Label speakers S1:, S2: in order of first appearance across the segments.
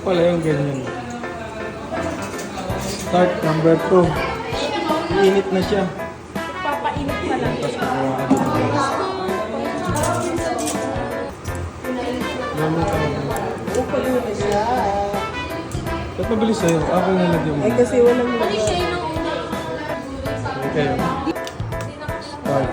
S1: pala yung ganyan. Start number 2. Init na siya.
S2: Papainit pa lang.
S1: Tapos kukuha ka dito guys. Gamit ako.
S2: Upalo na siya.
S1: Ba't mabilis sa'yo? Ako yung nalagyan mo.
S2: Ay kasi walang lugar.
S1: Okay. Start.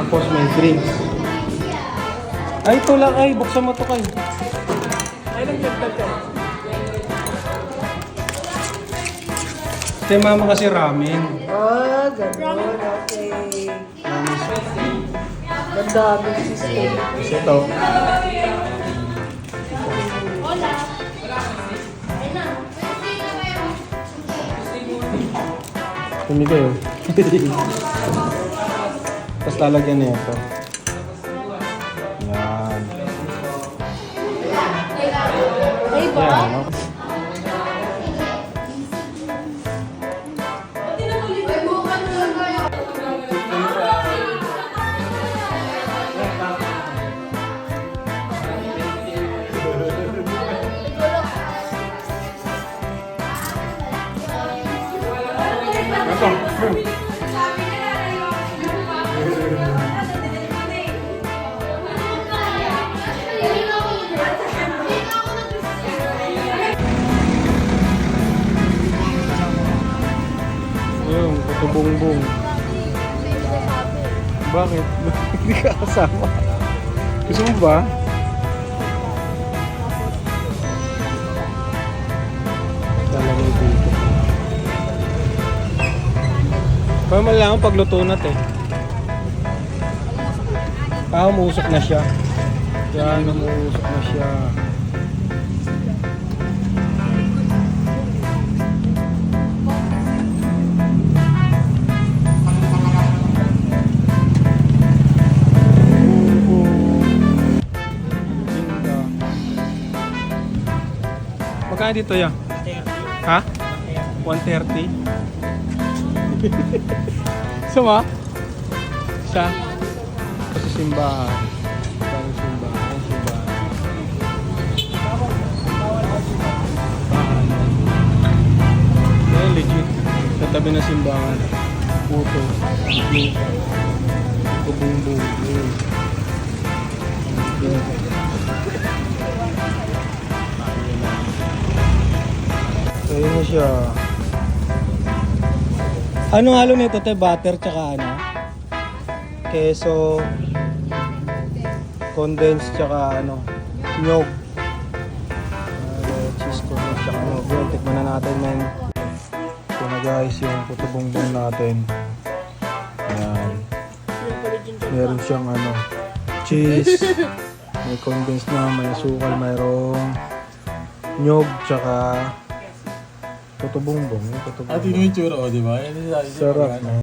S1: Tapos may drinks. Ay, ito lang ay. Buksan mo ito kay.
S2: Ay, nagdagdag ka.
S1: Kay mama kasi ramen.
S2: Ah, gano'n. Okay. Ganda, big system.
S1: Kasi ito. Hindi kayo. Tapos lalagyan na ito. Yan.
S2: Ay ba?
S1: Yan, no? Ito. Ayun, patubong-bong. Bakit? Hindi ka kasama. Gusto mo ba? Lalagay dito. Para malaman pagluto natin. Umuusok na siya. Yan, umuusok na siya. Magkano dito yan? Ha? 130? Sama? Isa? Kasi simbahan. Parang simbahan. Simbahan. Legit. Sa tabi ng simbahan. Puto. Bubong-bong. Ayun na siya. Anong halo nito? Butter tsaka ano? Keso, condensed tsaka ano? Nyog. Cheese condensed tsaka nyog. Yun, tikman na natin, men. Ito na guys, yung puto bongbong natin. Ayan. Meron siyang ano, cheese. May condensed na, may sukal, mayroong nyog tsaka puto bongbong.
S3: At yun yung tsura ko, di ba? Yan yung
S1: Sarap.